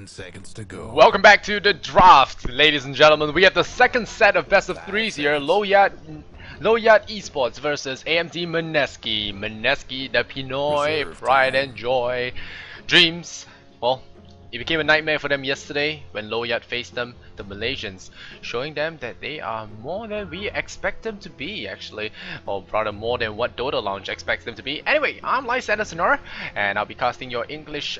10 seconds to go. Welcome back to the draft, ladies and gentlemen. We have the second set of best of threes here. Lowyat Esports versus AMD Mineski. Mineski, the Pinoy, pride and joy. Dreams, well, it became a nightmare for them yesterday when Lowyat faced them, the Malaysians, showing them that they are more than we expect them to be, actually. Or rather, more than what Dota Lounge expects them to be. Anyway, I'm Lowyat, and I'll be casting your English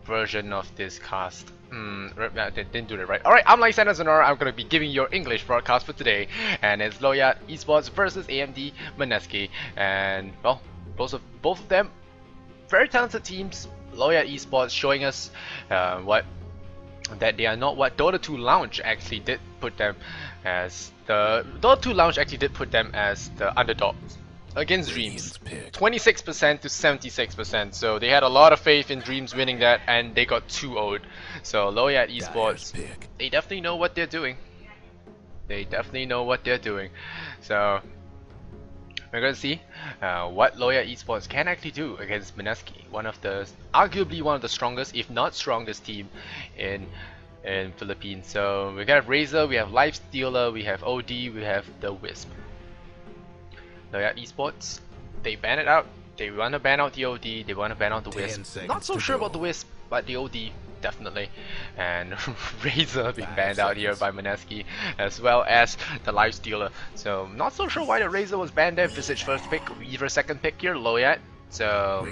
version of this cast. I didn't do that right. Alright, I'm Lowyat. I'm going to be giving your English broadcast for today. And it's Lowyat Esports versus AMD Mineski. And, well, both of them, very talented teams. Lowyat Esports showing us that they are not what Dota 2 Lounge actually did put them as. The Dota 2 Lounge actually did put them as the underdogs against Dreams, 26% to 76%. So they had a lot of faith in Dreams winning that, and they got 2-0'd. So Lowyat Esports, they definitely know what they're doing. They definitely know what they're doing. So we're gonna see what Lowyat Esports can actually do against Mineski, arguably one of the strongest, if not strongest team in Philippines. So we got Razor, we have Lifestealer, we have OD, we have the Wisp. Lowyat Esports, they ban it out. They want to ban out the OD, they want to ban out the Wisp. Not so sure about the Wisp, but the OD definitely. And Razor being banned out here by Mineski, as well as the Lifestealer. So not so sure why the Razor was banned there. Visage first pick, Weaver second pick here, Lowyat. So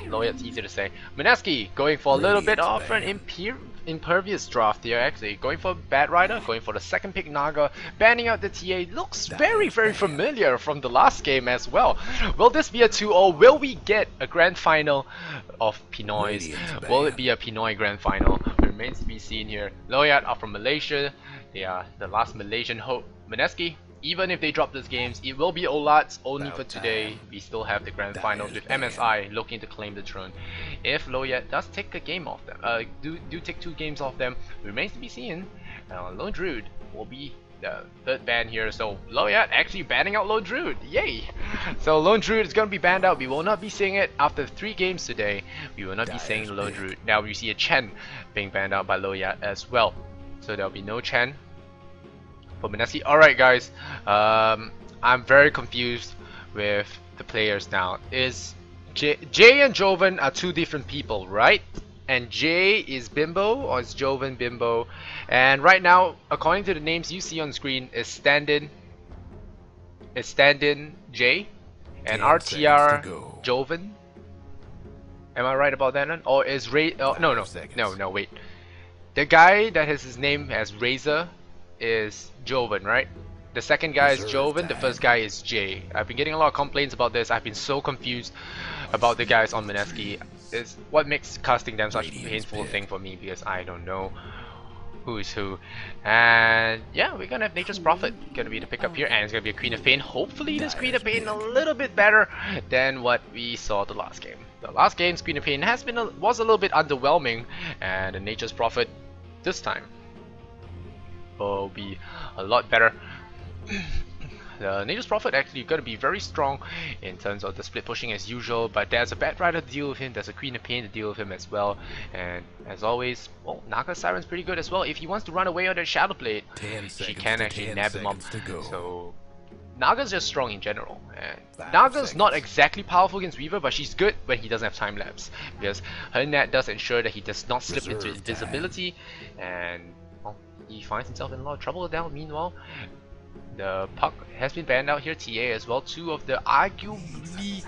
Lowyat's easy to say. Mineski going for a little bit of an impervious draft here, actually. Going for Bad Rider, going for the second pick Naga, banning out the TA. Looks very familiar from the last game as well. Will this be a 2-0? Will we get a grand final of Pinoys? Will it be a Pinoy grand final? Remains to be seen here. Lowyat are from Malaysia. They are the last Malaysian hope. Mineski, even if they drop these games, it will be Olat's only for today. We still have the grand finals with MSI looking to claim the throne. If Lowyat does take a game off them, do take 2 games off them, remains to be seen. Lone Druid will be the third ban here. So Lowyat actually banning out Lone Druid, yay! So Lone Druid is gonna be banned out. We will not be seeing it after 3 games today. We will not be seeing Lone Druid. Now we see a Chen being banned out by Lowyat as well. So there will be no Chen for Mineski. Alright guys, I'm very confused with the players now. Jay and Joven are 2 different people, right? And Jay is Bimbo, or is Joven Bimbo? And right now, according to the names you see on screen, is stand-in Jay and RTR Joven. Am I right about that? Or is Ray? Oh, no, wait. The guy that has his name as Razor is Joven, right? The second guy is Joven, the first guy is Jay. I've been getting a lot of complaints about this. I've been so confused about the guys on Mineski. It's what makes casting them such a painful thing for me, because I don't know who is who. And yeah, we're gonna have Nature's Prophet gonna be the pickup here, and it's gonna be a Queen of Pain. Hopefully this Queen of Pain a little bit better than what we saw the last game. The last game's Queen of Pain was a little bit underwhelming, and the Nature's Prophet this time will be a lot better. The Nature's Prophet actually going to be very strong in terms of the split pushing as usual, but there's a Bad Rider to deal with him, there's a Queen of Pain to deal with him as well, and as always, well, Naga Siren's pretty good as well. If he wants to run away on that Shadow Blade, she can actually nab him up. So Naga's just strong in general, and Naga's not exactly powerful against Weaver, but she's good when he doesn't have time lapse, because her net does ensure that he does not slip into invisibility, and well, he finds himself in a lot of trouble now. Meanwhile, the Puck has been banned out here, TA as well, 2 of the arguably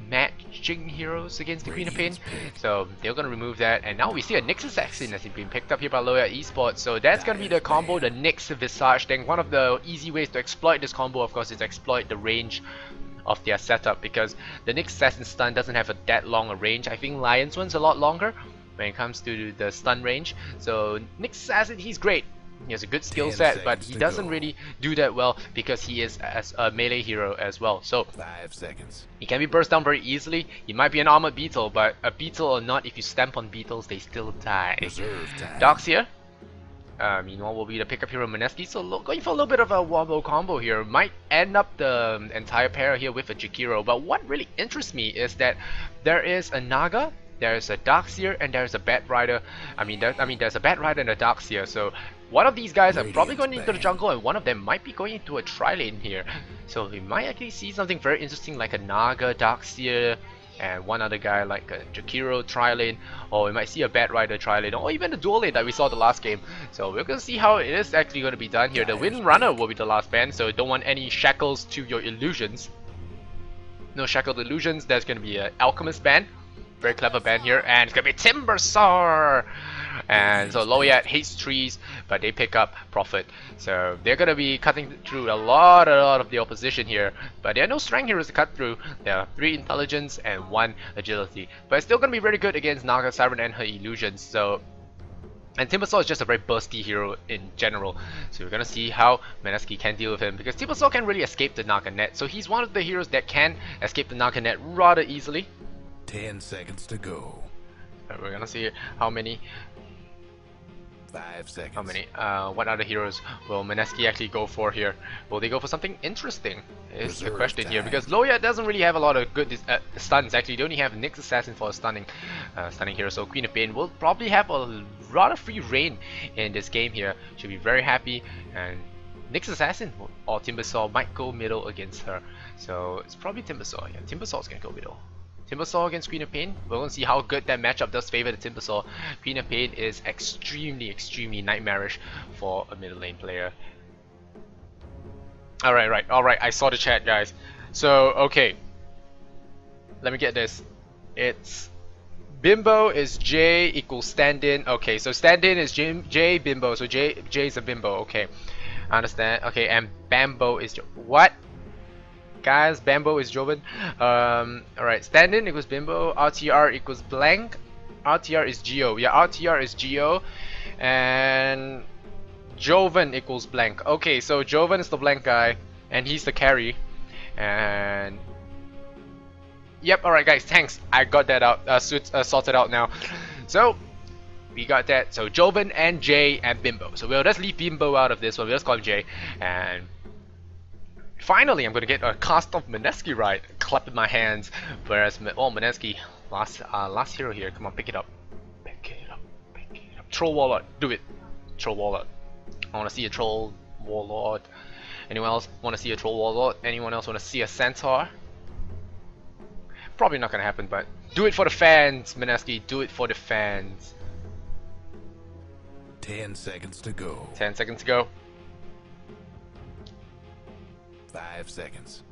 matching heroes against the Queen of Pain. So they're going to remove that, and now we see a Nyx Assassin that's been picked up here by Lowyat Esports. So that's going to be the combo, the Nyx Visage thing. One of the easy ways to exploit this combo, of course, is exploit the range of their setup, because the Nyx Assassin stun doesn't have that long a range. I think Lion's one's a lot longer when it comes to the stun range. So Nyx Assassin, he's great. He has a good skill set, but he doesn't really do that well because he is as a melee hero as well. So 5 seconds. He can be burst down very easily. He might be an armored beetle, but a beetle or not, if you stamp on beetles, they still die. Dogs here. Meanwhile, will be the pickup hero Mineski. So going for a little bit of a wombo combo here. Might end up the entire pair here with a Jakiro. But what really interests me is that there is a Naga there's a Darkseer and there's a Bat Rider. There's a Bat Rider and a Darkseer. So one of these guys are probably going into the jungle, and one of them might be going into a tri-lane here. So we might actually see something very interesting like a Naga Darkseer and one other guy like a Jakiro tri-lane, or we might see a Bat Rider tri-lane, or even a dual lane that we saw the last game. So we're gonna see how it is actually going to be done here. The Wind Runner will be the last ban, so don't want any shackles to your illusions. No shackled illusions. There's gonna be an Alchemist ban. Very clever ban here, and it's gonna be Timbersaw. And so Lowyat hates trees, but they pick up Prophet. So they're gonna be cutting through a lot of the opposition here. But there are no strength heroes to cut through. There are 3 intelligence and 1 agility. But it's still gonna be really good against Naga Siren and her illusions. And Timbersaw is just a very bursty hero in general, so we're gonna see how Mineski can deal with him, because Timbersaw can really escape the Naga net. So he's one of the heroes that can escape the Naga net rather easily. 10 seconds to go. We're gonna see how many. 5 seconds. What other heroes will Mineski actually go for here? Will they go for something interesting? Is the question here, because Lowyat doesn't really have a lot of good stuns. Actually, they only have Nyx Assassin for a stunning hero. So Queen of Pain will probably have a rather free reign in this game here. Should be very happy, and Nyx Assassin or Timbersaw might go middle against her. So it's probably Timbersaw. Yeah, Timbersaw's gonna go middle. Timbersaw against Queen of Pain. We're going to see how good that matchup does favor the Timbersaw. Queen of Pain is extremely nightmarish for a middle lane player. Alright, I saw the chat, guys. So, okay. Let me get this. It's Bimbo is J equals stand-in. Okay, so stand-in is J Bimbo. So J is a Bimbo. Okay, I understand. Okay, and Bambo is what? Guys, Bambo is Joven. Alright, stand-in equals Bimbo, RTR equals blank, RTR is Geo. Yeah, RTR is Geo, and Joven equals blank. Okay, so Joven is the blank guy, and he's the carry. And yep, alright guys, thanks. I got that out, sorted out now. So we got that. So Joven and J and Bimbo. So we'll just leave Bimbo out of this one. We'll just call him J. And finally, I'm gonna get a cast of Mineski right. Clapping my hands. Whereas, Mineski, last hero here. Come on, pick it up. Pick it up. Pick it up. Troll Warlord, do it. Troll Warlord. I wanna see a Troll Warlord. Anyone else wanna see a Troll Warlord? Anyone else wanna see a Centaur? Probably not gonna happen, but do it for the fans, Mineski. Do it for the fans. 10 seconds to go. 10 seconds to go. 5 seconds.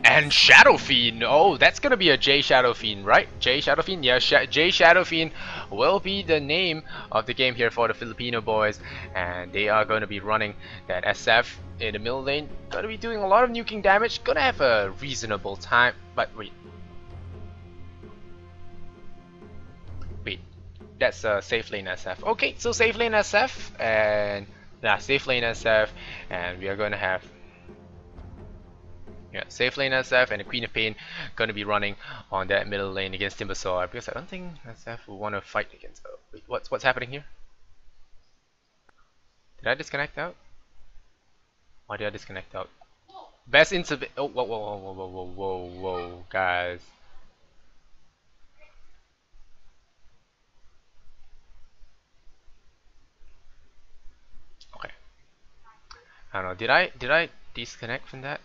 And Shadow Fiend. Oh, that's gonna be a J Shadow Fiend, right? J Shadow Fiend. Yeah, J Shadow Fiend will be the name of the game here for the Filipino boys, and they are going to be running that SF in the middle lane. Gonna be doing a lot of nuking damage. Gonna have a reasonable time. But wait, that's a safe lane SF. Okay, so safe lane SF and. Yeah, safe lane SF, and we are going to have safe lane SF and the Queen of Pain going to be running on that middle lane against Timbersaw, because I don't think SF will want to fight against. Wait, what's happening here? Did I disconnect out? Why did I disconnect out? Best interv. Oh, whoa, guys. Okay. I don't know. Did I disconnect from that?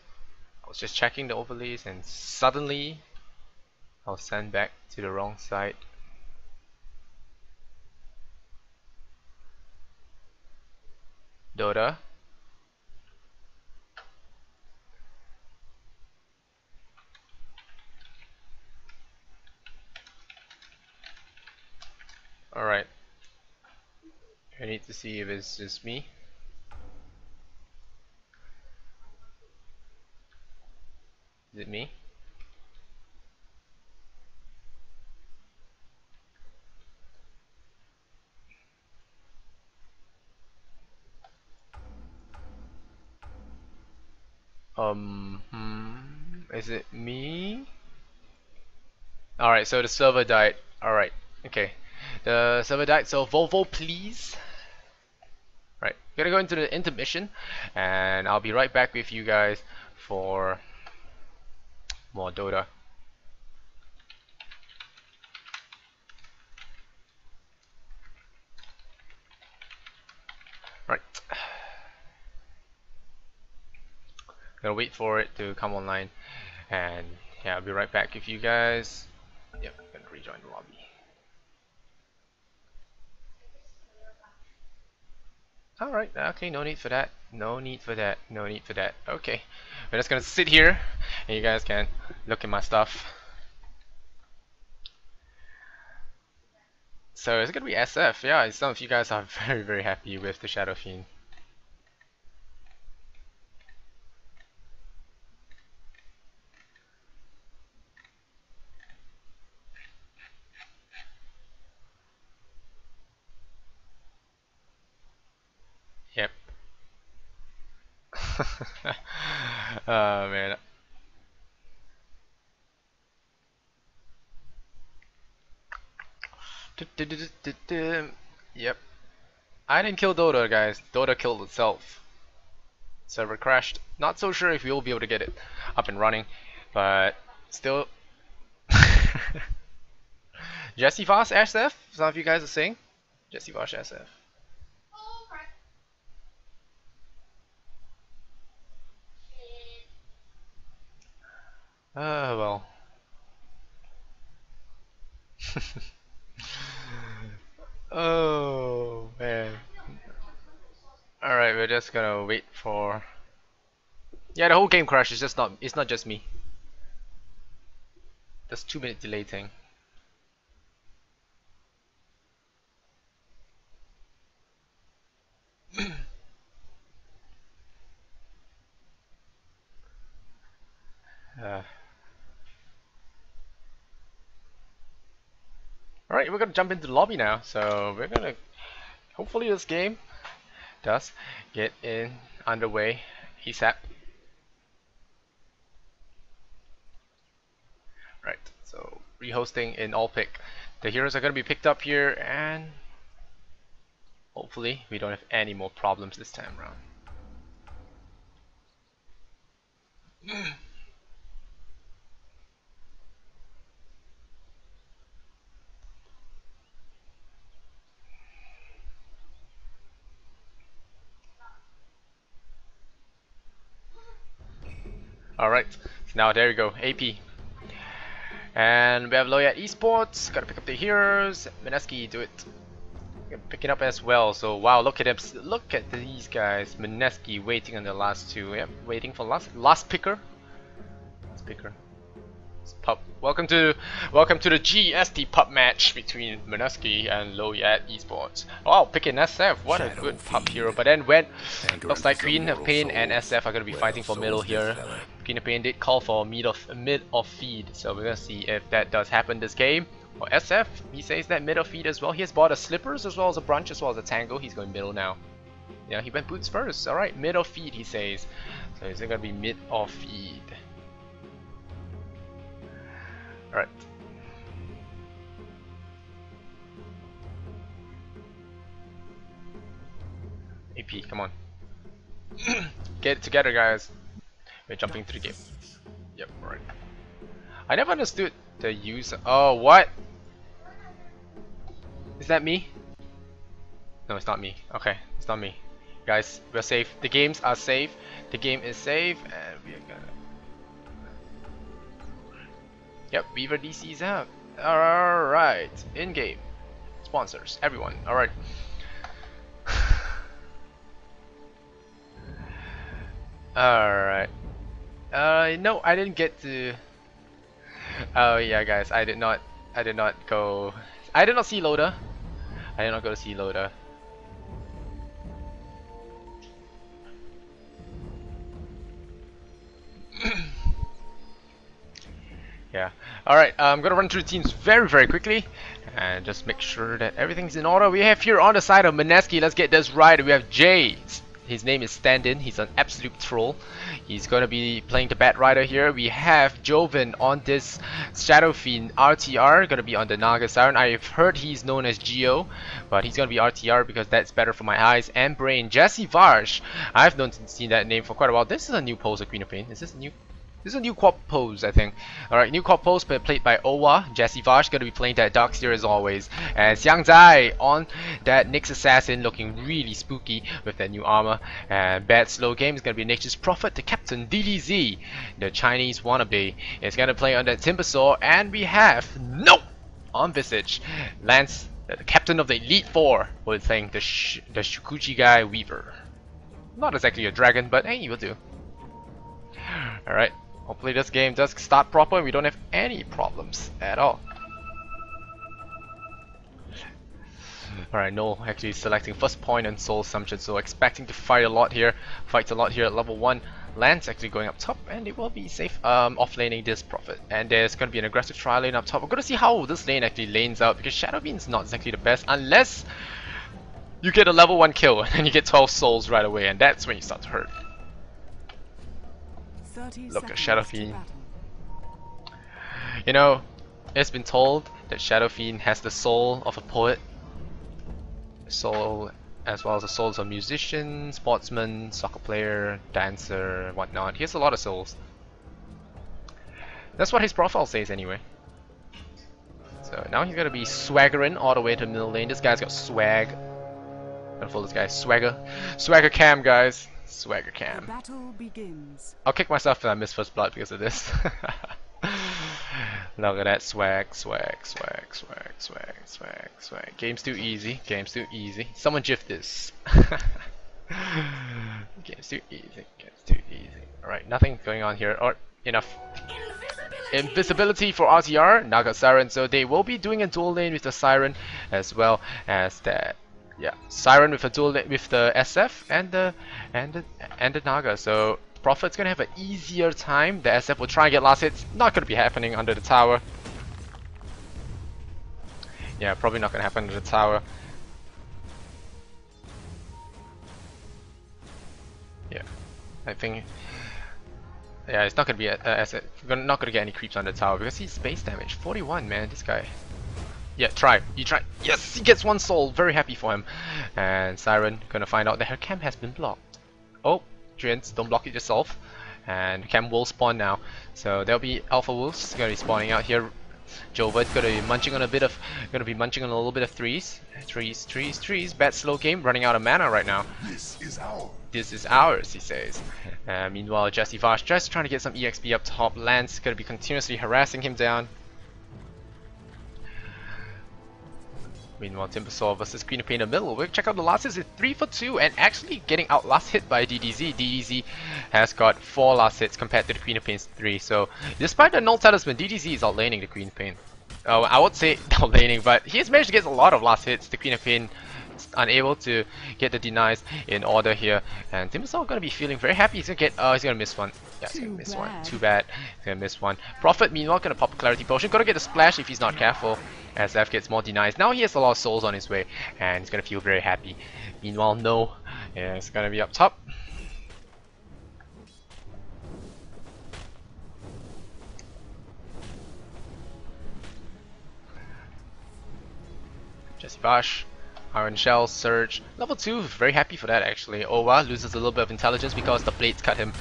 I was just checking the overlays, and suddenly I was sent back to the wrong side. Dota. Alright. I need to see if it's just me. Is it me? Is it me? Alright, so the server died. Alright, okay. The server died, so Volvo please. Right, we're gonna go into the intermission, and I'll be right back with you guys for more Dota. Gonna wait for it to come online, and yeah, I'll be right back with you guys. Yep, gonna rejoin the lobby. Alright, okay, no need for that. No need for that. No need for that. Okay. We're just gonna sit here and you guys can look at my stuff. So it's gonna be SF, yeah, some of you guys are very, very happy with the Shadow Fiend. Yep. Oh man. Yep. I didn't kill Dota, guys. Dota killed itself. Server crashed. Not so sure if we'll be able to get it up and running, but still. Jesse Voss SF? Some of you guys are saying? Jesse Voss SF. Well. Oh man. Alright, we're just gonna wait for. Yeah, the whole game crashed. It's not just me. That's 2-minute delay thing. Alright, we're gonna jump into the lobby now. So we're gonna hopefully this game does get in underway ASAP. Right, so rehosting in all pick. The heroes are gonna be picked up here, and hopefully we don't have any more problems this time around. Alright, so now there you go, AP. And we have Lowyat Esports, gotta pick up the heroes. Mineski, do it. Pick it up as well. So wow, look at him. Look at these guys. Mineski waiting on the last two. Yep, waiting for last picker. Last picker. Pub. Welcome to the GEST pub match between Mineski and Lowyat Esports. Wow, picking SF. What a good pub hero. But then when looks like Queen of Pain and SF are gonna be fighting for middle here. Queen of Pain did call for mid of feed, so we're gonna see if that does happen this game. For SF, he says that mid of feed as well. He has bought a slippers as well as a brunch as well as a tango. He's going middle now. Yeah, he went boots first. Alright, mid of feed he says. So it's gonna be mid of feed. Alright. AP, come on. Get it together, guys. We're jumping through the game. Yep, alright. I never understood the use. Oh, what? Is that me? No, it's not me. Okay, it's not me. Guys, we're safe. The games are safe. The game is safe, and we're gonna. Yep, Weaver DC's out. Alright, in game. Sponsors, everyone. Alright. Alright. No, I didn't get to. Oh yeah, guys, I did not go. I did not see Loda. I did not go to see Loda. Yeah. Alright, I'm gonna run through the teams very, very quickly and just make sure that everything's in order. We have here on the side of Mineski, let's get this right. We have Jay. His name is Stand-In. He's an absolute troll. He's gonna be playing the Bat Rider here. We have Joven on this Shadow Fiend RTR, gonna be on the Naga Siren. I've heard he's known as Geo, but he's gonna be RTR because that's better for my eyes and brain. Jesse Varsh, I've seen that name for quite a while. This is a new post of Queen of Pain. Is this new? This is a new quad pose, I think. Alright, new quad pose played by Owa. Jesse Vash gonna be playing that Darkseer as always. And Xiang Zai on that Nyx Assassin looking really spooky with that new armor. And bad slow game is gonna be Nature's Prophet, the captain DDZ, the Chinese wannabe. Is gonna play on that Timbersaw, and we have on Visage. Lance, the captain of the Elite Four, will be playing the Shukuchi guy Weaver. Not exactly a dragon, but hey, will do. Alright. Hopefully this game does start proper and we don't have any problems at all. Alright, no, actually selecting first point and soul assumption, so expecting to fight a lot here. Fights a lot here at level 1. Lance actually going up top, and they will be safe off-laning this Prophet. And there's going to be an aggressive tri lane up top. We're going to see how this lane actually lanes out, because Shadow Beam's not exactly the best unless you get a level 1 kill and you get 12 souls right away, and that's when you start to hurt. Look at Shadow Fiend. You know, it's been told that Shadow Fiend has the soul of a poet, soul as well as the souls of a musician, sportsman, soccer player, dancer, whatnot. He has a lot of souls. That's what his profile says anyway. So now he's gonna be swaggering all the way to middle lane. This guy's got swag. Gonna follow this guy, swagger cam, guys. Swagger cam. Battle begins. I'll kick myself if I miss first blood because of this. Look at that swag. Game's too easy. Someone gif this. Game's too easy. Alright, nothing going on here. Or enough. Invisibility for RTR, Naga Siren. So they will be doing a dual lane with the Siren as well as that. Yeah, Siren with a dual with the SF and the Naga. So Prophet's gonna have an easier time. The SF will try and get last hits. Not gonna be happening under the tower. Yeah, probably not gonna happen under the tower. Yeah, I think. Yeah, it's not gonna be a SF. We're not gonna get any creeps on the tower because he's base damage 41, man. This guy. Yeah, try. You try. Yes, he gets 1 soul. Very happy for him. And Siren gonna find out that her cam has been blocked. Oh, Drins, don't block it yourself. And cam will spawn now. So there'll be alpha wolves gonna be spawning out here. Jover's gonna be munching on a little bit of threes. Trees. Bad slow game, running out of mana right now. This is ours, he says. Meanwhile, Jesse Vash just trying to get some EXP up top. Lance gonna be continuously harassing him down. Meanwhile, Timbersaw versus Queen of Pain in the middle. We'll check out the last hits. It's 3 for 2 and actually getting out last hit by DDZ. DDZ has got 4 last hits compared to the Queen of Pain's 3. So despite the null talisman, DDZ is outlaning the Queen of Pain. I would say outlaning, but he has managed to get a lot of last hits. The Queen of Pain is unable to get the denies in order here. And Timbersaw gonna be feeling very happy. He's gonna miss one. Yeah, he's gonna miss one. Too bad. He's gonna miss one. Prophet meanwhile gonna pop a clarity potion. Gonna get a splash if he's not careful. As F gets more denies. Now he has a lot of souls on his way, and he's gonna feel very happy. Meanwhile, no. Yeah, it's gonna be up top. Jesse Vash, Iron Shell, Surge. Level 2, very happy for that actually. Owa loses a little bit of intelligence because the blades cut him.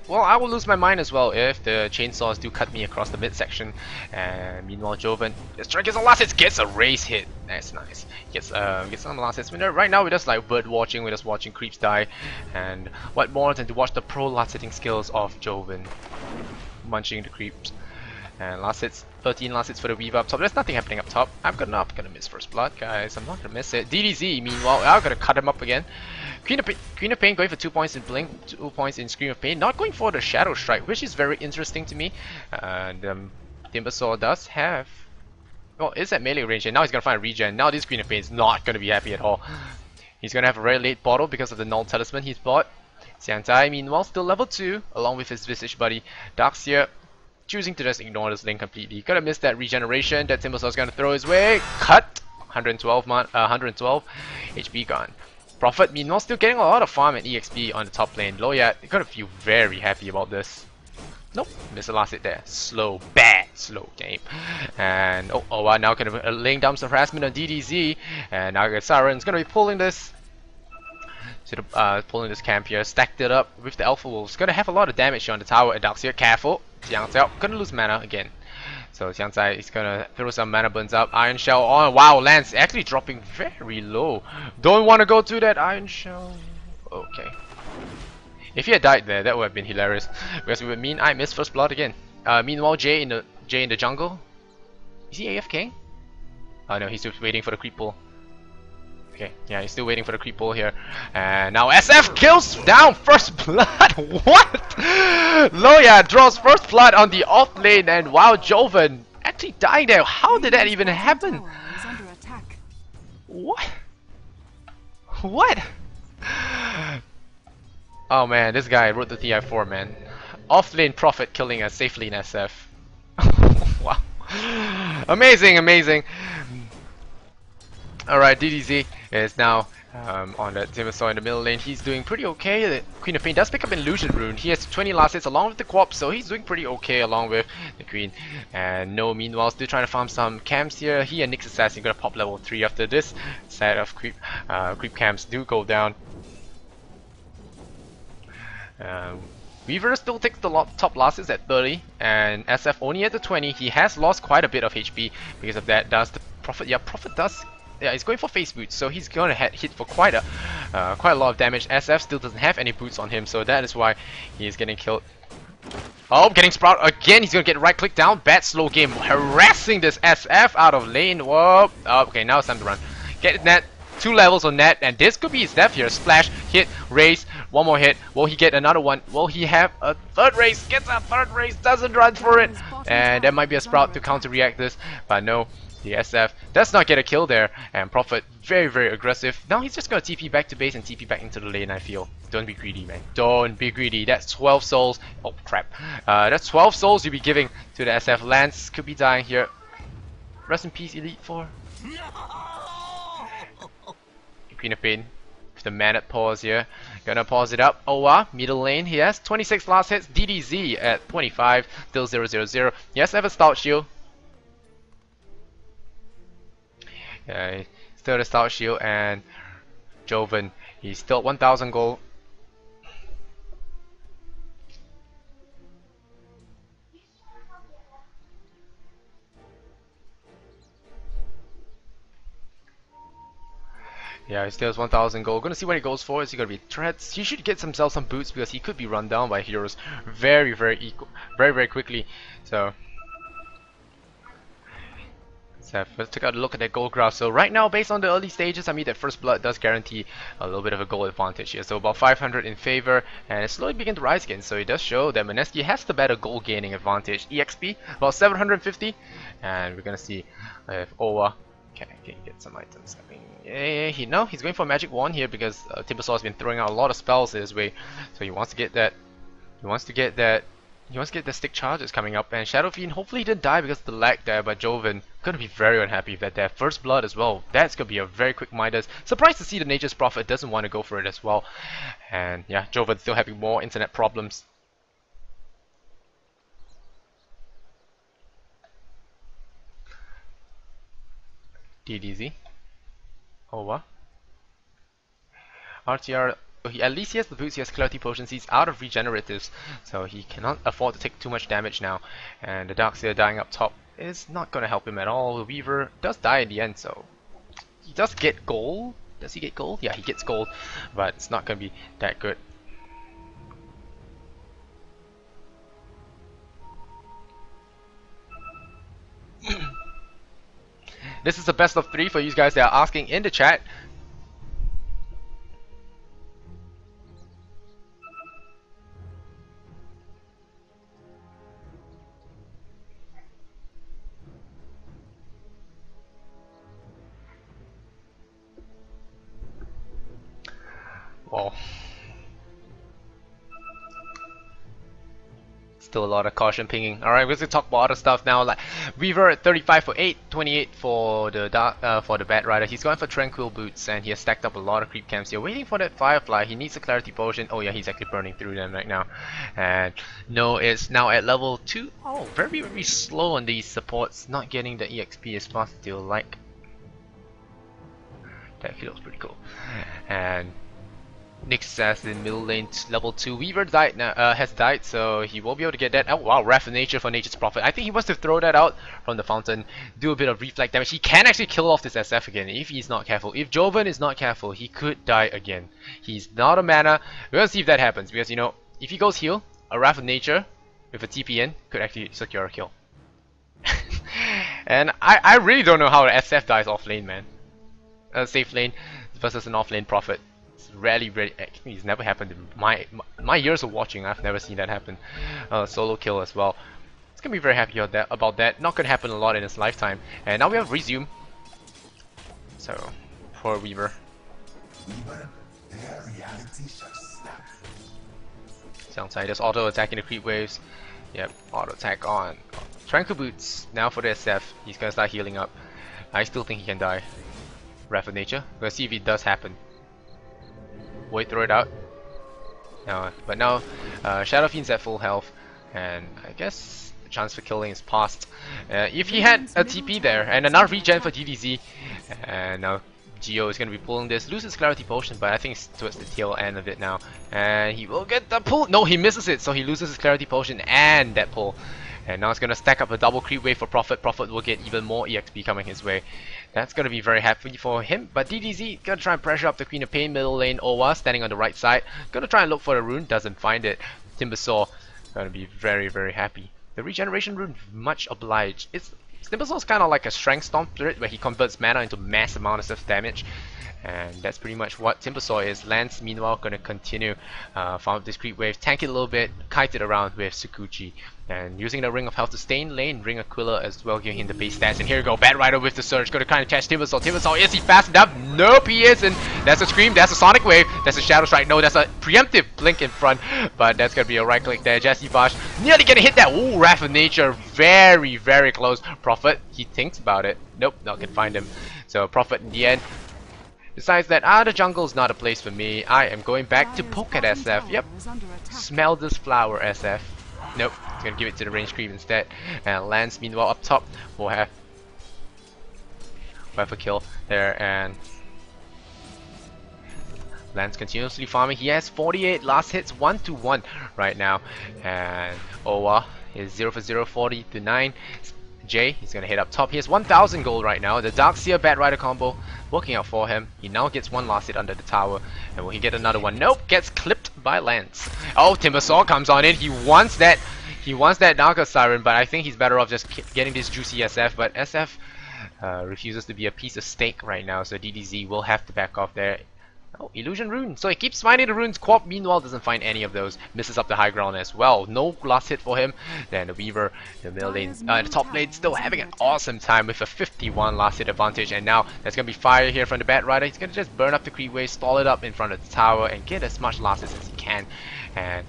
Well, I will lose my mind as well if the chainsaws do cut me across the midsection. And meanwhile, Joven is trying to get some last hits, gets a race hit. That's nice. Gets some last hits. Right now, we're just like bird watching, we're just watching creeps die. And what more than to watch the pro last hitting skills of Joven munching the creeps. And last hits, 13 last hits for the Weaver up top. There's nothing happening up top. I'm not gonna miss first blood, guys. I'm not gonna miss it. DDZ, meanwhile, I'm gonna cut him up again. Queen of Pain going for 2 points in Blink, 2 points in Scream of Pain. Not going for the Shadow Strike, which is very interesting to me. And Timbersaw does have... Well, it's at melee range, and now he's gonna find a regen. Now this Queen of Pain is not gonna be happy at all. He's gonna have a very late bottle because of the null talisman he's bought. Xiangtai, meanwhile, still level 2, along with his Visage buddy. Darkseer choosing to just ignore this lane completely. Gonna miss that regeneration that Timbersaw's gonna throw his way. Cut! 112 HP gone. Prophet, meanwhile, still getting a lot of farm and EXP on the top lane. Lowyat, you're gonna feel very happy about this. Nope, missed the last hit there. Bad slow game. And Owa now kind of laying down some harassment on DDZ. And now Siren's gonna be pulling this. to the pulling this camp here. Stacked it up with the Alpha Wolves. Gonna have a lot of damage here on the tower. Adaxia, careful. Xiang Zhao gonna lose mana again. So Xiang Zai is gonna throw some mana burns up. Iron Shell on. Wow, Lance actually dropping very low. Don't want to go to that Iron Shell. Okay. If he had died there, that would have been hilarious. Because it would mean I missed first blood again. Meanwhile, Jay in the jungle. Is he AFK? Oh no, he's still waiting for the creep pull. Okay, yeah, he's still waiting for the creep pull here. And now SF kills down first blood. What? Lowyat draws first blood on the off lane, and wow, Joven actually dying there. How did that even happen? What? What? Oh man, this guy wrote the TI4, man. Off lane Prophet killing a safe lane SF. Wow. Amazing, amazing. Alright, DDZ is now on that Timbersaw in the middle lane. He's doing pretty okay. The Queen of Pain does pick up an Illusion Rune. He has 20 last hits along with the Quap, so he's doing pretty okay along with the Queen. And No, meanwhile, still trying to farm some camps here. He and Nyx Assassin gonna pop level 3 after this set of creep camps do go down. Weaver still takes the top losses at 30, and SF only at the 20. He has lost quite a bit of HP because of that. Does the Prophet? Yeah, Prophet does. Yeah, he's going for face boots, so he's gonna hit for quite a lot of damage. SF still doesn't have any boots on him, so that is why he's getting killed. Oh, getting Sprout again. He's gonna get right click down. Bad slow game, harassing this SF out of lane. Whoa. Oh, okay, now it's time to run. Get net. 2 levels on net, and this could be his death here. Splash, hit, raise, one more hit. Will he get another one? Will he have a third raise? Gets a third raise, doesn't run for it. And there might be a Sprout to counter react this, but no. The SF does not get a kill there, and Prophet very, very aggressive. Now he's just gonna TP back to base and TP back into the lane, I feel. Don't be greedy, man. Don't be greedy. That's 12 souls. Oh, crap. That's 12 souls you'll be giving to the SF. Lance could be dying here. Rest in peace, Elite 4. Queen of Pain with the man at pause here. Gonna pause it up. Owa, middle lane. He has 26 last hits. DDZ at 25. Still 0-0-0. Yes, have a stout shield. Yeah, still the stout shield, and Joven, he's still 1000 gold. Yeah, he still has 1000 gold. Gonna see what he goes for. Is he gonna be threats? He should get himself some boots because he could be run down by heroes very, very quickly. So let's take a look at that gold graph. So right now, based on the early stages, I mean that first blood does guarantee a little bit of a gold advantage here. So about 500 in favor, and it's slowly beginning to rise again. So it does show that Mineski has the better gold gaining advantage. EXP about 750, and we're gonna see if Owa can get some items. I mean, yeah, he's going for magic wand here because Timbersaw has been throwing out a lot of spells his way. So he wants to get that. He wants to get the stick charges coming up, and Shadow Fiend hopefully he didn't die because of the lag there, but Joven gonna be very unhappy with that there. First blood as well. That's gonna be a very quick Midas. Surprised to see the Nature's Prophet doesn't want to go for it as well. And yeah, Joven still having more internet problems. DDZ. Over. RTR. At least he has the boots, he has clarity potions, he's out of regeneratives, so he cannot afford to take too much damage now. And the Darkseer dying up top is not going to help him at all. The Weaver does die in the end, so he does get gold. Does he get gold? Yeah, he gets gold, but it's not going to be that good. This is the best of 3 for you guys that are asking in the chat. Well, still a lot of caution pinging. Alright, we're gonna talk about other stuff now. Like Weaver at 35 for 8, 28 for the Bat Rider. He's going for Tranquil Boots, and he has stacked up a lot of creep camps here, waiting for that Firefly. He needs a Clarity Potion. Oh yeah, he's actually burning through them right now. And No is now at level 2. Oh, very slow on these supports, not getting the EXP as fast as you'll like. That feels pretty cool. And Nyx Assassin, middle lane, level 2. Weaver died now, has died, so he won't be able to get that. Oh wow, Wrath of Nature for Nature's Prophet. I think he wants to throw that out from the fountain, do a bit of reflect damage. He can actually kill off this SF again if he's not careful. If Joven is not careful, he could die again. He's not a mana. We're gonna see if that happens, because you know, if he goes heal, a Wrath of Nature with a TPN could actually secure a kill. And I really don't know how an SF dies off lane, man. Safe lane versus an off lane Prophet. Rarely, actually, it's never happened in my years of watching. I've never seen that happen. Solo kill as well. It's gonna be very happy about that. Not gonna happen a lot in his lifetime. And now we have resume. So, poor Weaver. Downside, there's auto attacking the creep waves. Yep, auto attack on. Tranquil Boots. Now for the SF, he's gonna start healing up. I still think he can die. Wrath of Nature. We're gonna see if it does happen. Wait, throw it out. No, but now Shadow Fiend's at full health, and I guess the chance for killing is past. If he had a TP there and another regen for DDZ, and now Geo is going to be pulling this. Loses Clarity Potion, but I think it's towards the tail end of it now. And he will get the pull. No, he misses it, so he loses his Clarity Potion and that pull. And now it's going to stack up a double creep wave for Prophet. Prophet will get even more EXP coming his way. That's going to be very happy for him. But DDZ going to try and pressure up the Queen of Pain middle lane. Owa standing on the right side. Going to try and look for the rune. Doesn't find it. Timbersaw going to be very, very happy. The regeneration rune, much obliged. Timbersaw is kind of like a Strength Storm Spirit where he converts mana into mass amounts of damage. And that's pretty much what Timbersaw is. Lance, meanwhile, going to continue farm this creep wave, tank it a little bit, kite it around with Tsukuchi. And using the Ring of Health to stay in lane, Ring Aquila as well, giving him the base stats. And here we go, Bat Rider with the Surge, going to kind of catch Timbersaw. Timbersaw, is he fast enough? Nope, he isn't. That's a Scream, that's a Sonic Wave, that's a Shadow Strike. No, that's a preemptive Blink in front, but that's going to be a right click there. Jesse Vash nearly going to hit that. Ooh, Wrath of Nature, very, very close. Prophet, he thinks about it. Nope, not going to find him. So Prophet in the end decides that the jungle is not a place for me. I am going back to poke at SF. Yep. Smell this flower, SF. Nope. He's gonna give it to the range creep instead. And Lance, meanwhile, up top will have a kill there. And Lance continuously farming. He has 48 last hits, 1-1 right now. And Owa is 0 for 0, 40 to 9. Jay, he's gonna hit up top. He has 1,000 gold right now. The Darkseer Bat Rider combo working out for him. He now gets one last hit under the tower. And will he get another one? Nope, gets clipped by Lance. Oh, Timbersaw comes on in. He wants that Narco Siren, but I think he's better off just getting this juicy SF. But SF refuses to be a piece of steak right now, so DDZ will have to back off there. Oh, Illusion Rune. So he keeps finding the runes. Quap, meanwhile, doesn't find any of those. Misses up the high ground as well. No last hit for him. Then the Weaver, the middle lane, the top lane, still having an awesome time with a 51 last hit advantage. And now there's going to be fire here from the Bat Rider. He's going to just burn up the creep wave, stall it up in front of the tower, and get as much last hits as he can. And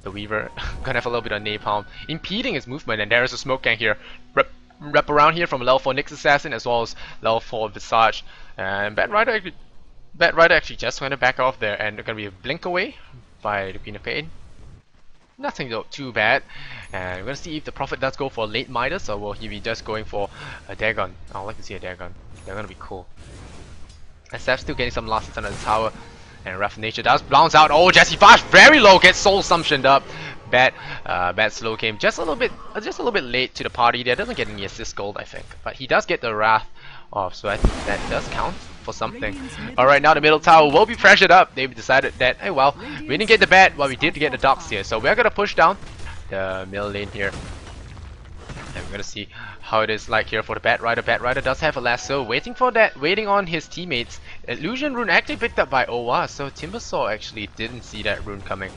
the Weaver going to have a little bit of napalm, impeding his movement. And there is a smoke gang here. Wrap around here from level 4 Nyx Assassin as well as level 4 Visage. And Bat Rider actually just went to back off there, and they're going to be a blink away by the Queen of Pain. Nothing too bad. And we're going to see if the Prophet does go for a late Midas, or will he be just going for a Dagon. I would like to see a Dagon. They're going to be cool. SF still getting some last hits under the tower. And Wrath of Nature does bounce out. Oh, Jesse Vash very low, gets soul sumptioned up. Bad slow came just a little bit late to the party there. Doesn't get any assist gold, I think. But he does get the Wrath off, so I think that does count for something. Alright, now the middle tower will be pressured up. They've decided that, hey well, we didn't get the bat, but we did get the Darkseer. So we're gonna push down the middle lane here. And we're gonna see how it is like here for the Bat Rider. Bat Rider does have a lasso, waiting on his teammates. Illusion Rune actually picked up by Owa, so Timbersaw actually didn't see that rune coming.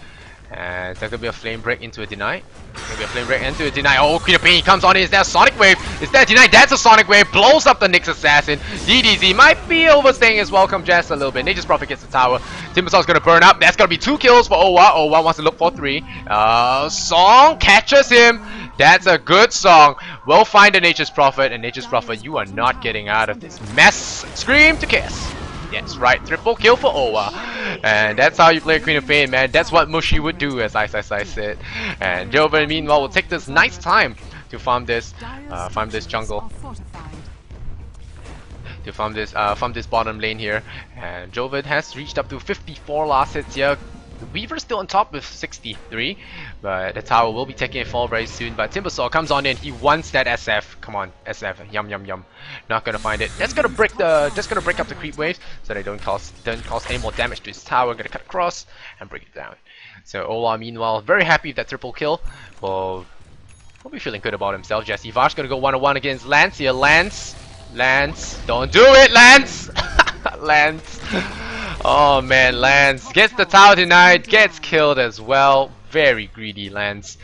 And there's gonna be a flame break into a deny. Gonna be a flame break into a deny. Oh, Queen of Pain comes on in. Is that a Sonic Wave? Is that a deny? That's a Sonic Wave. Blows up the Nyx Assassin. DDZ might be overstaying his welcome just a little bit. Nature's Prophet gets the tower. Timbersaw's gonna burn up. That's gonna be 2 kills for Owa. Owa wants to look for 3. Song catches him. That's a good song. We'll find the Nature's Prophet, and Nature's Prophet, you are not getting out of this mess. Scream to kiss. Yes, right. Triple kill for Owa. And that's how you play Queen of Pain, man. That's what Mushi would do, as I said. And Joven, meanwhile, will take this nice time to farm this jungle. to farm this bottom lane here. And Joven has reached up to 54 last hits here. The Weaver's still on top with 63, but the tower will be taking a fall very soon. But Timbersaw comes on in. He wants that SF. Come on, SF. Yum yum yum. Not gonna find it. That's gonna break up the creep waves so they don't cause any more damage to his tower. Gonna cut across and break it down. So Ola, meanwhile, very happy with that triple kill. Well, will be feeling good about himself. Jesse Vash gonna go 1-on-1 against Lance here. Lance, don't do it, Lance. Lance. Oh man, Lance gets the tower denied, gets killed as well. Very greedy Lance.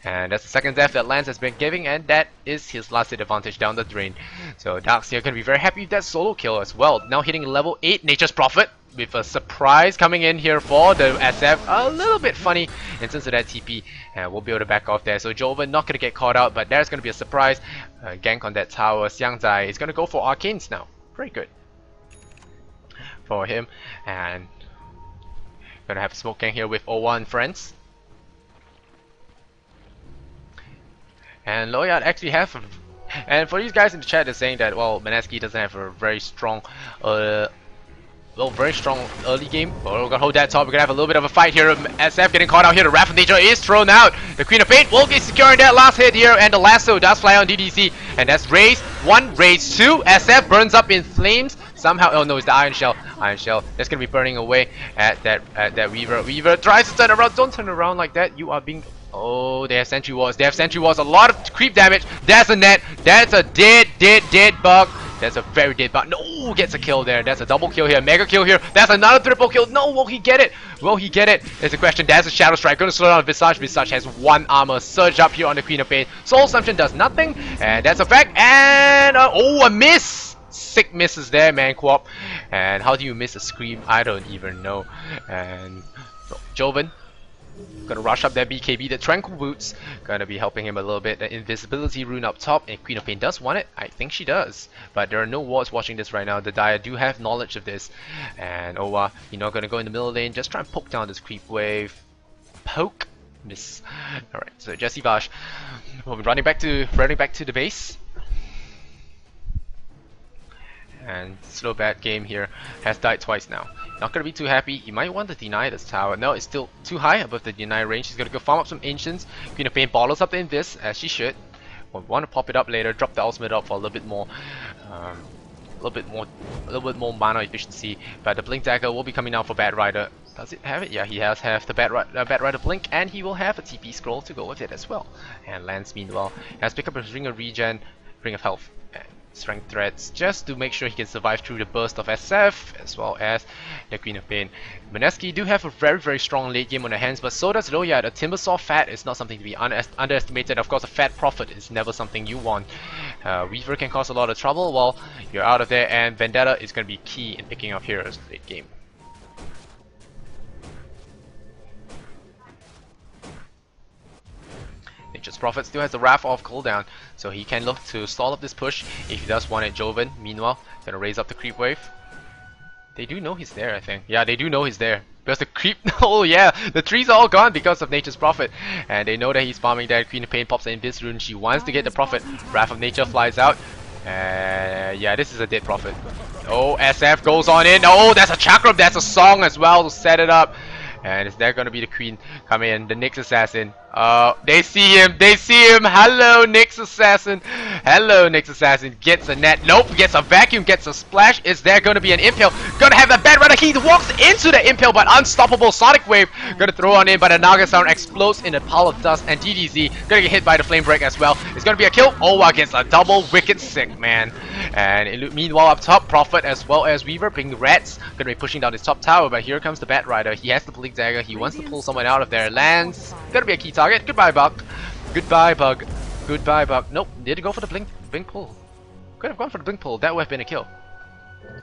And that's the second death that Lance has been giving, and that is his last hit advantage down the drain. So Darks here gonna be very happy with that solo kill as well. Now hitting level 8 Nature's Prophet with a surprise coming in here for the SF. A little bit funny in terms of that TP, and we'll be able to back off there. So Joven not gonna get caught out, but there's gonna be a surprise gank on that tower. Xiang Zai is gonna go for Arcanes now. Very good for him, and gonna have a smoke gang here with Owa and friends. And Lowyat actually have and for these guys in the chat, they're saying that, well, Mineski doesn't have a very strong early game. But we're gonna hold that top. We're gonna have a little bit of a fight here. SF getting caught out here. The Wrath of Nature is thrown out. The Queen of Pain will be securing that last hit here, and the lasso does fly on DDC, and that's raise 1, raise 2. SF burns up in flames. Somehow, oh no, it's the Iron Shell. Iron Shell. That's gonna be burning away at that Weaver. Weaver tries to turn around. Don't turn around like that. You are being. Oh, they have sentry walls. They have sentry walls. A lot of creep damage. That's a net. That's a dead bug. That's a very dead bug. No, gets a kill there. That's a double kill here. Mega kill here. That's another triple kill. No, will he get it? Will he get it? There's a question. That's a Shadow Strike. Gonna slow down Visage. Visage has 1 armor. Surge up here on the Queen of Pain. Soul Assumption does nothing. And that's a fact. And oh, a miss. Sick misses there, man, Quop. And how do you miss a scream? I don't even know. And Joven gonna rush up that BKB. The Tranquil Boots gonna be helping him a little bit. The invisibility rune up top, and Queen of Pain does want it. I think she does, but there are no wards watching this right now. The Dire do have knowledge of this, and Owa, you're not gonna go in the middle lane. Just try and poke down this creep wave. Poke, miss. All right, so Jesse Vash will be running back to the base. And slow bad game here has died twice now. Not gonna be too happy. He might want to deny this tower. No, it's still too high above the deny range. He's gonna go farm up some ancients. Queen of Pain bottles up the Invis as she should. We'll want to pop it up later. Drop the ultimate up for a little bit more, mana efficiency. But the Blink Dagger will be coming out for Bad Rider. Does it have it? Yeah, he has the Bad Rider Blink, and he will have a TP scroll to go with it as well. And Lance meanwhile has picked up a Ring of Regen, Ring of Health, and Strength Threads just to make sure he can survive through the burst of SF as well as the Queen of Pain. Mineski do have a very strong late game on their hands, but so does Lowyat. A Timbersaw fat is not something to be underestimated. Of course, a fat Prophet is never something you want. Weaver can cause a lot of trouble while you're out of there, and Vendetta is going to be key in picking up heroes late game. Nature's Prophet still has the Wrath off cooldown, so he can look to stall up this push if he does want it. Joven, meanwhile, gonna raise up the creep wave. They do know he's there, I think. Yeah, they do know he's there. Because the creep... Oh yeah, the trees are all gone because of Nature's Prophet. And they know that he's farming that. Queen of Pain pops in this rune. She wants to get the Prophet. Wrath of Nature flies out. Yeah, this is a dead Prophet. Oh, SF goes on in. Oh, that's a Chakram. That's a song as well to set it up. And is there gonna be the Queen coming in? The Nyx Assassin. They see him. Hello, Nyx Assassin. Hello, Nyx Assassin. Gets a net. Nope. Gets a vacuum. Gets a splash. Is there gonna be an impale? Gonna have a Bad Rider. He walks into the impale, but unstoppable Sonic Wave. Gonna throw on in, but a Naga Sound explodes in a pile of dust. And DDZ gonna get hit by the Flame Break as well. It's gonna be a kill. Owa gets a double wicked sick, man. And meanwhile, up top, Prophet as well as Weaver being rats. Gonna be pushing down his top tower, but here comes the Bad Rider. He has the Blink Dagger. He wants to pull someone out of there. Lands. Gonna be a key target. Goodbye, Bug. Goodbye, Bug. Goodbye, Bug. Nope. Did go for the blink pull. Could have gone for the blink pull. That would have been a kill.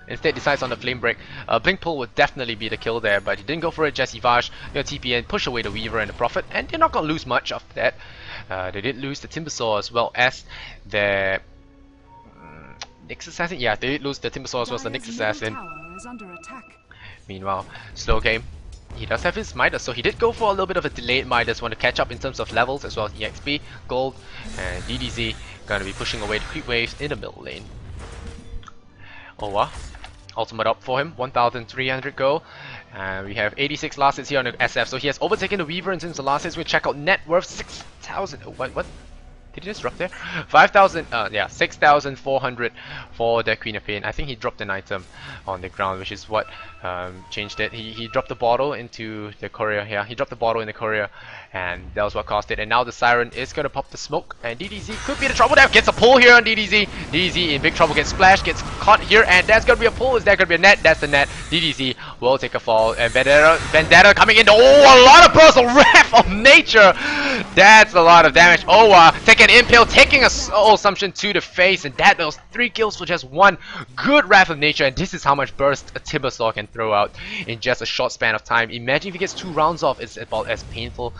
Instead, decides on the flame break. Blink pull would definitely be the kill there, but he didn't go for it. Jesse Vash, gonna TP and push away the Weaver and the Prophet, and they're not gonna lose much of that. They did lose the Timbersaw as well as the Nyx Assassin. Yeah, they did lose the Timbersaw as well as the Nyx Assassin. Meanwhile, slow game. He does have his Midas, so he did go for a little bit of a delayed Midas, want to catch up in terms of levels as well as EXP, gold, and DDZ gonna be pushing away the creep waves in the middle lane. Owa. Ultimate up for him, 1,300 gold. And we have 86 last hits here on the SF, so he has overtaken the Weaver in terms of last hits. We check out net worth 6,000. Oh, what? Did he just drop there? 5,000, yeah, 6,400 for the Queen of Pain. I think he dropped an item on the ground, which is what changed it. He dropped the bottle into the courier. Yeah, he dropped the bottle in the courier, and that was what caused it. And now the Siren is going to pop the smoke, and DDZ could be the trouble there. Gets a pull here on DDZ. DDZ in big trouble, gets splashed, gets caught here, and that's going to be a pull. Is that going to be a net? That's the net. DDZ will take a fall, and Vendetta coming in. Oh, a lot of burst, a Wrath of Nature. That's a lot of damage. Oh, taking an impale, taking a soul assumption to the face, and that was 3 kills for just 1 good Wrath of Nature. And this is how much burst a Timbersaw can throw out in just a short span of time. Imagine if he gets 2 rounds off, it's about as painful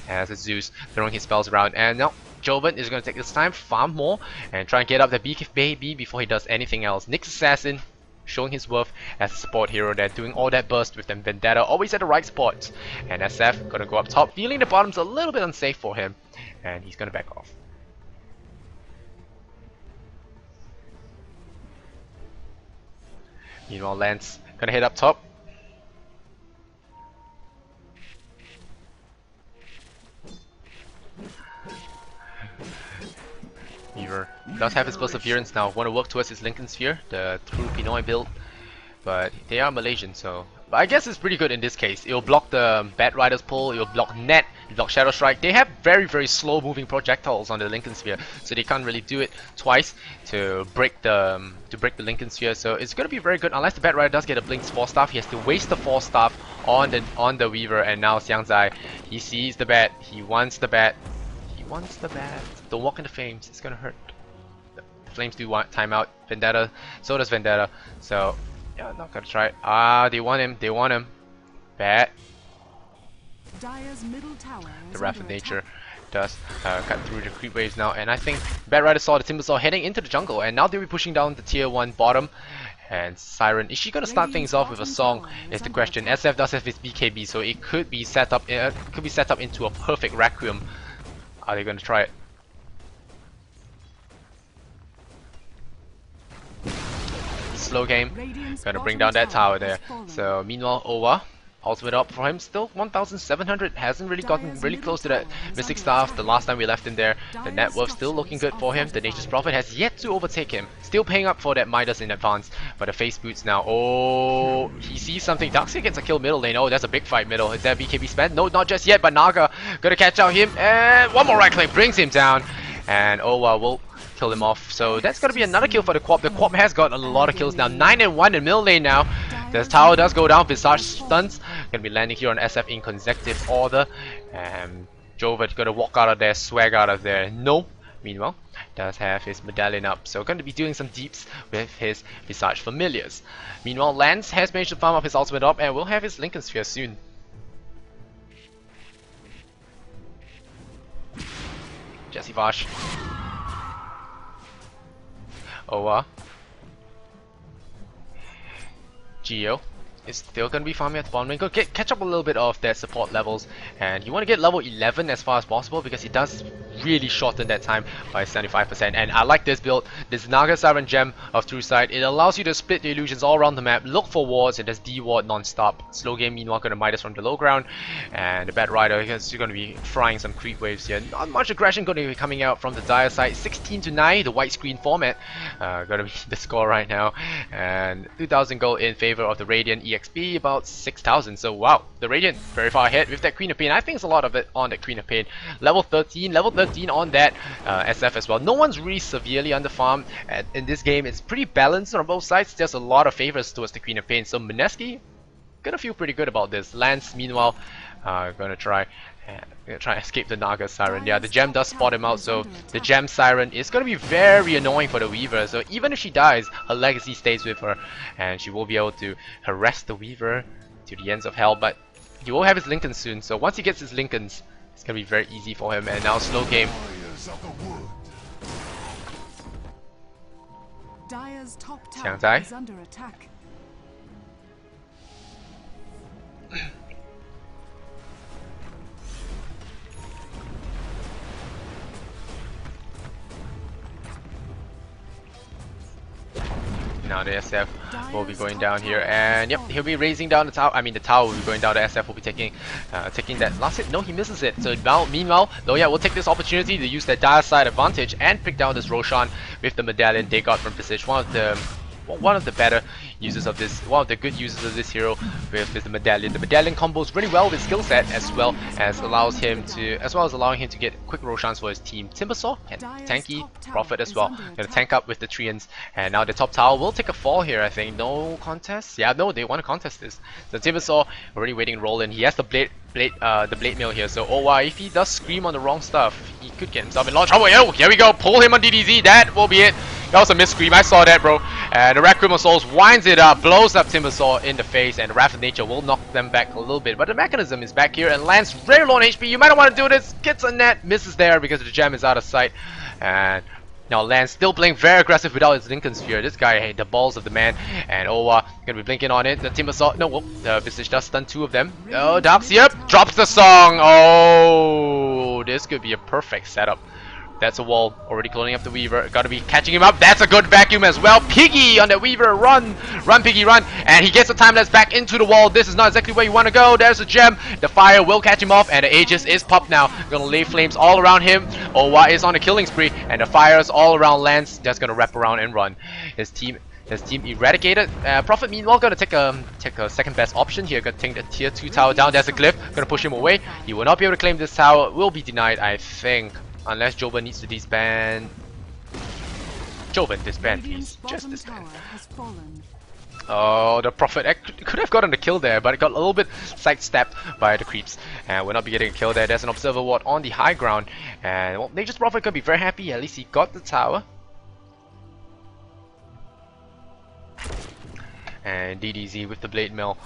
as a Zeus throwing his spells around. And now Joven is going to take this time, farm more, and try and get up the baby before he does anything else. Nyx Assassin showing his worth as a support hero there, doing all that burst with them. Vendetta always at the right spot, and SF gonna go up top, feeling the bottom's a little bit unsafe for him, and he's gonna back off. Meanwhile, Lance gonna head up top. Weaver does have his Perseverance now. Want to work towards his Lincoln Sphere, the true Pinoy build, but they are Malaysian, so. But I guess it's pretty good in this case. It'll block the Bat Rider's pull, it'll block Net, it'll block Shadow Strike. They have very slow moving projectiles on the Lincoln Sphere, so they can't really do it twice to break the Lincoln Sphere. So it's gonna be very good unless the Bat Rider does get a Blink's Force Staff. He has to waste the Force Staff on the Weaver, and now Xiangzai, he sees the bat, he wants the bat. Wants the bat. Don't walk in the flames, it's gonna hurt. The flames do want timeout. Vendetta, so does Vendetta. So, yeah, not gonna try it. They want him. Bat. The Wrath of Nature does cut through the creep waves now, and I think Bat Rider saw the Timbersaw heading into the jungle, and now they'll be pushing down the tier 1 bottom. And Siren, is she gonna start things off with a song? Is the question. SF does have his BKB, so it could be set up. Could be set up into a perfect Requiem. Are they going to try it? Slow game. Going to bring down that tower there. So meanwhile, Owa, ultimate up for him. Still 1,700. Hasn't really gotten really close to that Mystic Staff the last time we left him there. The net worth still looking good for him. The Nature's Prophet has yet to overtake him. Still paying up for that Midas in advance. But the face boots now. Oh, he sees something. Darkseid gets a kill middle lane. Oh, that's a big fight middle. Is that BKB spent? No, not just yet. But Naga gonna catch out him. And one more right click brings him down. And Owa will kill him off. So that's gonna be another kill for the Quap. The Quap has got a lot of kills now. 9 and 1 in middle lane now. The tower does go down. Visage stuns. Gonna be landing here on SF in consecutive order. And Jovet gonna walk out of there, swag out of there. No. Meanwhile, does have his medallion up, so going to be doing some deeps with his Visage Familiars. Meanwhile, Lance has managed to farm up his ultimate up and will have his Lincoln Sphere soon. Jesse Vash. Owa. Geo is still going to be farming at the bottom lane. Go catch up a little bit of their support levels, and you want to get level 11 as far as possible because it does really shorten that time by 75%. And I like this build, this Naga Siren Gem of True Sight. It allows you to split the illusions all around the map, look for wards, and just D-ward non-stop. Slow game meanwhile going to Midas from the low ground, and the Bat Rider is going to be frying some creep waves here. Not much aggression going to be coming out from the Dire side. 16-9, the white screen format going to be the score right now, and 2,000 gold in favor of the Radiant. EXP about 6,000. So wow, the Radiant very far ahead with that Queen of Pain. I think it's a lot of it on that Queen of Pain. Level 13 on that SF as well. No one's really severely underfarmed in this game. It's pretty balanced on both sides. There's a lot of favors towards the Queen of Pain. So Mineski gonna feel pretty good about this. Lance meanwhile gonna try and escape the Naga Siren. Yeah, the gem does spot him out, so the gem Siren is gonna be very annoying for the Weaver. So even if she dies, her legacy stays with her, and she will be able to harass the Weaver to the ends of hell. But he will have his Lincoln soon, so once he gets his Lincolns, it's gonna be very easy for him. And now slow game. Xiangzai is under attack. Now the SF will be going down here, and yep, he'll be raising down the tower. I mean, the tower will be going down. The SF will be taking that last hit. No, he misses it. So meanwhile, Lowyat will take this opportunity to use that dire side advantage and pick down this Roshan with the medallion they got from Visage. One of the better users of this, one of the good users of this hero with the medallion. The medallion combos really well with skill set, as well as allowing him to get quick Roshans for his team. Timbersaw and tanky Prophet as well. Gonna tank up with the Treants, and now the top tower will take a fall here. I think no contest. Yeah, no, they want to contest this. So Timbersaw already waiting to roll in. He has the blade mail here. So if he does scream on the wrong stuff, he could get himself in a lot of trouble. Oh, here we go. Pull him on DDZ. That will be it. That was a miscream. I saw that, bro. And the Requiem of Souls winds it up, blows up Timbersaw in the face, and the Wrath of Nature will knock them back a little bit. But the mechanism is back here and lands very low on HP. You might not want to do this. Gets a net, misses there because the gem is out of sight. And now Lance still playing very aggressive without his Lincoln Sphere. This guy, hey, the balls of the man. And Owa gonna be blinking on it. The Timbersaw, no, whoop, the Visage does stun 2 of them. Oh, Darks, yep, drops the song. Oh, this could be a perfect setup. That's a wall, already cloning up the Weaver. Gotta be catching him up. That's a good vacuum as well. Piggy on the Weaver, run! Run, Piggy, run! And he gets the time lapse back into the wall. This is not exactly where you want to go. There's a gem. The fire will catch him off, and the Aegis is popped now. Gonna lay flames all around him. Owa is on a killing spree, and the fires all around Lance. Just gonna wrap around and run. His team eradicated. Prophet meanwhile gonna take a second best option here. Gonna take the tier 2 tower down. There's a glyph. Gonna push him away. He will not be able to claim this tower. Will be denied, I think. Unless Joven needs to disband. Joven, disband please. Just disband. Oh, the Prophet could have gotten the kill there, but it got a little bit sidestepped by the creeps. And will not be getting a kill there. There's an Observer Ward on the high ground. And well, Nature's Prophet could be very happy. At least he got the tower. And DDZ with the Blade Mill.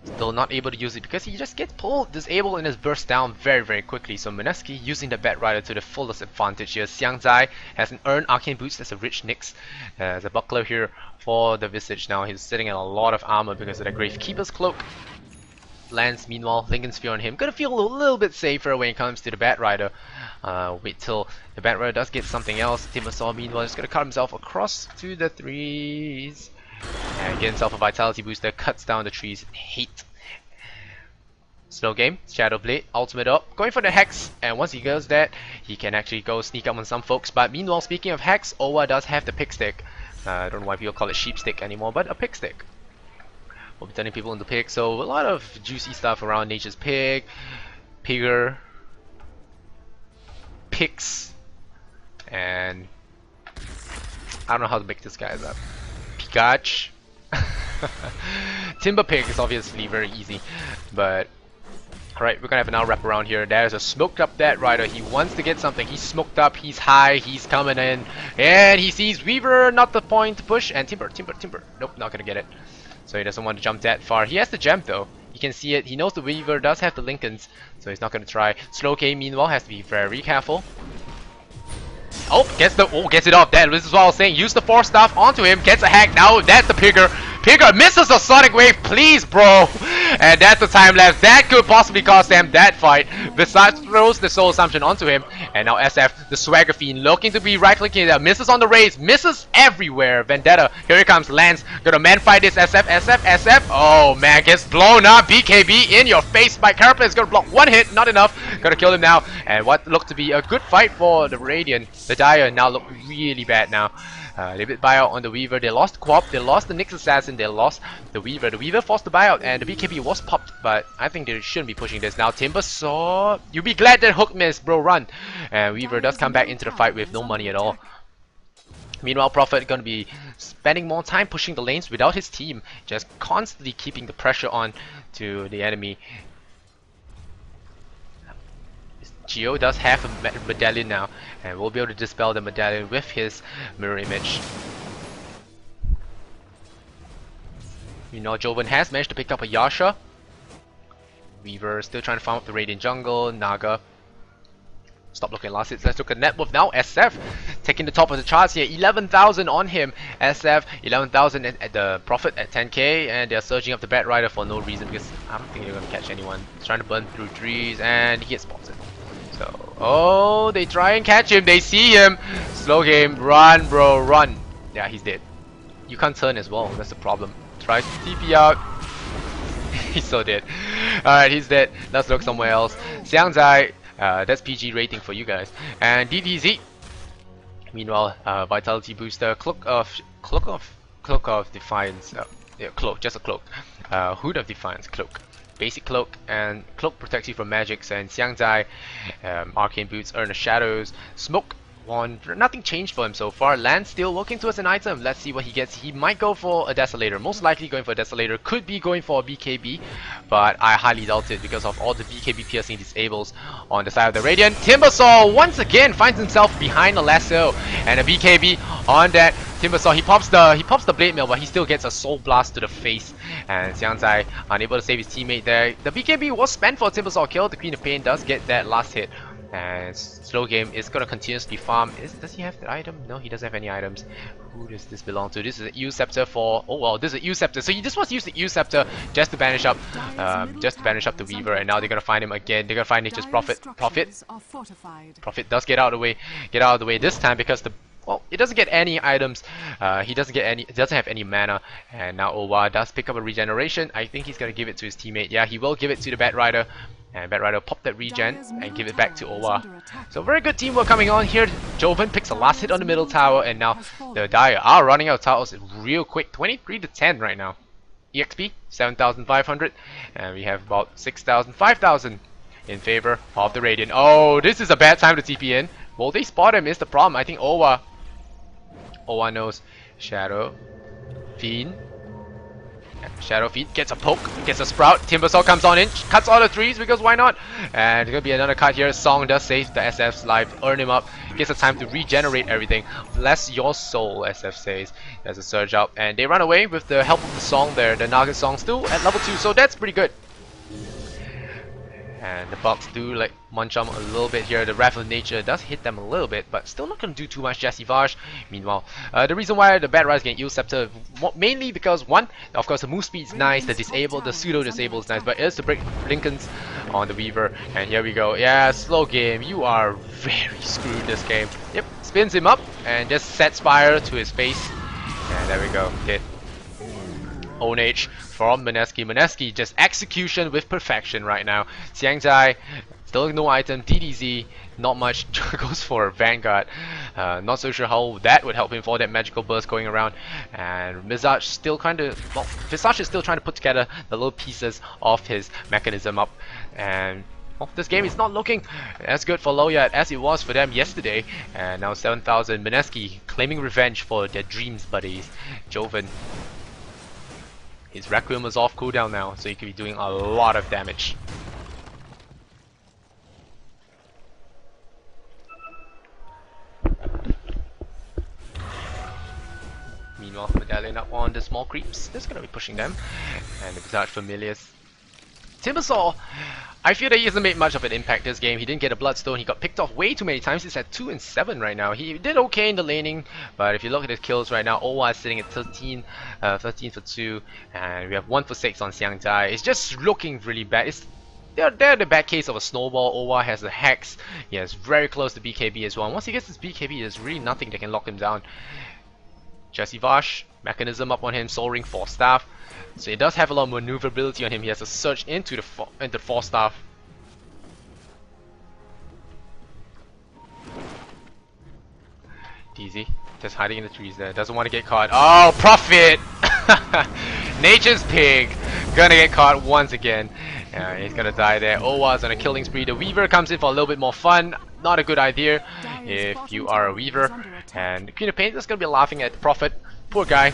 Still not able to use it because he just gets disabled and is burst down very quickly. So Mineski using the Bat Rider to the fullest advantage here. Xiangzai has an earned Arcane Boots. That's a rich Nyx. There's a buckler here for the Visage now. He's sitting in a lot of armor because of the Gravekeeper's Cloak. Lance meanwhile, Lincoln Sphere on him. Gonna feel a little bit safer when it comes to the Bat Rider. Wait till the Bat Rider does get something else. Timbersaw meanwhile is gonna cut himself across to the 3s. And get himself a Vitality booster, cuts down the trees. Hate. Slow game, Shadow Blade, ultimate up, going for the Hex, and once he does that, he can actually go sneak up on some folks. But meanwhile, speaking of Hex, Owa does have the Pick Stick. I don't know why people call it Sheep Stick anymore, but a Pick Stick. We'll be turning people into pigs, so a lot of juicy stuff around Nature's Pig, Pigger, Pigs, and I don't know how to make this guys up. Pikachu. Timber Pig is obviously very easy, but alright, we're gonna have an wrap around here. There's a smoked up Bat Rider. He wants to get something. He's smoked up, he's high, he's coming in, and he sees Weaver, not the point to push, and Timber. Nope, not gonna get it. So he doesn't want to jump that far. He has the gem though. You can see it. He knows the Weaver does have the Lincolns, so he's not gonna try. Slow K meanwhile has to be very careful. Oh, gets it off. This is what I was saying. Use the Force Staff onto him. Gets a hack. Now that's the Pigger. Pigger misses the Sonic Wave. Please, bro. And that's the time lapse. That could possibly cost them that fight. Besides, throws the Soul Assumption onto him. And now SF, the Swagger Fiend, looking to be right-clicking there. Misses on the raise. Misses everywhere. Vendetta. Here he comes. Lance. Gonna man fight this SF. Oh, man. Gets blown up. BKB in your face. My Carapace is gonna block one hit. Not enough. Gonna kill him now. And what looked to be a good fight for the Radiant. The Dire now look really bad now. They did buyout on the Weaver. They lost Quap, they lost the Nyx Assassin, they lost the Weaver. The Weaver forced the buyout and the BKB was popped, but I think they shouldn't be pushing this now. Timbersaw, you'll be glad that Hook missed, bro, run. And Weaver does come back into the fight with no money at all. Meanwhile, Prophet gonna be spending more time pushing the lanes without his team, just constantly keeping the pressure on to the enemy. Geo does have a medallion now, and we'll be able to dispel the medallion with his mirror image. You know, Joven has managed to pick up a Yasha. Weaver still trying to farm up the Radiant Jungle. Naga. Stop looking at last hits. Let's look at net worth now. SF taking the top of the charts here. 11,000 on him. SF 11,000 at the Prophet at 10k, and they're surging up the Bat Rider for no reason because I don't think they're gonna catch anyone. He's trying to burn through trees, and he gets spotted. So, oh, they try and catch him. They see him. Slow game. Run, bro, run. Yeah, he's dead. you can't turn as well. That's the problem. Tries to TP out. He's so dead. Alright, he's dead. Let's look somewhere else. Xiangzai, that's PG rating for you guys. And DDZ. Meanwhile, Vitality Booster, Cloak of Defiance. Yeah, Cloak, just a Cloak. Hood of Defiance, Cloak. Basic Cloak, and Cloak protects you from magics. And Xiangzai, Arcane Boots, Earn the Shadows, Smoke. Nothing changed for him so far. Land still working towards an item. Let's see what he gets. He might go for a Desolator. Most likely going for a Desolator. Could be going for a BKB, but I highly doubt it because of all the BKB piercing disables on the side of the Radiant. Timbersaw once again finds himself behind the lasso, and a BKB on that Timbersaw. He pops the Blade Mail, but he still gets a Soul Blast to the face. And Xiangzai unable to save his teammate there. The BKB was spent for a Timbersaw kill. The Queen of Pain does get that last hit. And slow game is gonna continuously farm. Does he have the item? No, he doesn't have any items. Who does this belong to? This is an EU Scepter for. Oh well, this is an EU Scepter. So he just wants to use the EU Scepter just to banish up, the Weaver. And now they're gonna find him again. They're gonna find Nature's Prophet. Prophet does get out of the way this time because the. Well, he doesn't get any items. He doesn't have any mana. And now Owa does pick up a regeneration. I think he's gonna give it to his teammate. Yeah, he will give it to the Bat Rider. And Bat Rider pop that regen and give it back to Owa. So very good teamwork coming on here. Joven picks the last hit on the middle tower, and now the Dire are running out of towers real quick. 23 to 10 right now. EXP 7,500, and we have about 6,000, 5,000 in favor of the Radiant. Oh, this is a bad time to TP in. Will they spot him is the problem. I think Owa knows. Shadow Fiend. Shadow Fiend gets a poke, gets a sprout. Timbersaw comes on in, cuts all the trees because why not? And there's gonna be another cut here. Song does save the SF's life, earn him up, gets the time to regenerate everything. Bless your soul, SF says. There's a surge up, and they run away with the help of the Song there. The Nugget Song still at level 2, so that's pretty good. And the Bucks do like munch them a little bit here. The Wrath of Nature does hit them a little bit, but still not going to do too much Jesse Varsh. Meanwhile, the reason why the Bat Rise get EU Scepter, mainly because one, of course the move speed is nice, the pseudo disable is nice, but it is to break Lincolns on the Weaver. And here we go. Yeah, slow game. You are very screwed this game. Yep, spins him up and just sets fire to his face. And there we go. Hit. Own H from Mineski. Mineski just execution with perfection right now. Xiangzai still no item. DDZ not much. Goes for Vanguard. Not so sure how that would help him for that magical burst going around. And Visage still kind of, well, Visage is still trying to put together the little pieces of his mechanism up. And well, this game is not looking as good for Lowyat as it was for them yesterday. And now 7,000. Mineski claiming revenge for their dreams buddies. Joven. His Requiem is off cooldown now, so he could be doing a lot of damage. Meanwhile, Medallion up on the small creeps. This is gonna be pushing them. And the Visage Familiars. Timbersaw, I feel that he hasn't made much of an impact this game. He didn't get a Bloodstone, he got picked off way too many times. He's at 2 and 7 right now. He did okay in the laning, but if you look at his kills right now, Owa is sitting at 13 for 2, and we have 1 for 6 on Xiangzai. It's just looking really bad. They're the bad case of a snowball. Owa has a Hex, he has very close to BKB as well. And once he gets his BKB, there's really nothing that can lock him down. Jesse Varsh, mechanism up on him, Soul Ring, 4 staff. So he does have a lot of maneuverability on him. He has a surge into the 4 staff. DZ just hiding in the trees there. Doesn't want to get caught. Oh, Prophet! Nature's Pig gonna get caught once again. He's gonna die there. Owa's on a killing spree. The Weaver comes in for a little bit more fun. Not a good idea if you are a Weaver. And the Queen of Pain is gonna be laughing at the Prophet. Poor guy.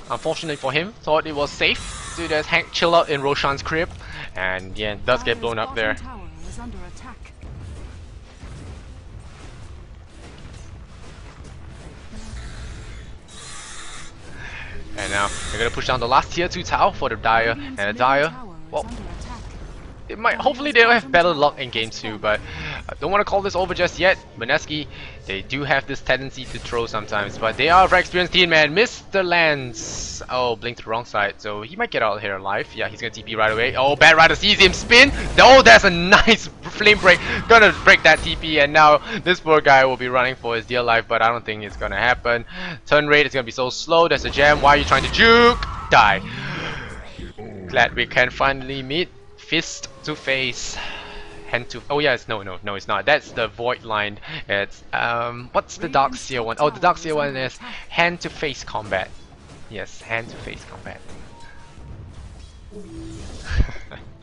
Unfortunately for him, thought it was safe to just chill out in Roshan's crib, and yeah, does get blown up there. And now they're gonna push down the last tier 2 tower for the Dire, and the Dire, well, It might, hopefully they'll have better luck in game 2, but I don't want to call this over just yet. Mineski, they do have this tendency to throw sometimes, but they are a very experienced team, and Mr. Lance, oh, blinked to the wrong side, so he might get out here alive. Yeah, he's gonna TP right away. Oh, Bad Rider sees him spin. Oh, that's a nice flame break. Gonna break that TP, and now this poor guy will be running for his dear life, but I don't think it's gonna happen. Turn rate is gonna be so slow. There's a jam. Why are you trying to juke? Die. Glad we can finally meet. Fist to face, hand to. Oh yes, no, it's not. That's the void line. It's what's the Dark Seer one? Oh, the Dark Seer one is hand to face combat. Yes, hand to face combat.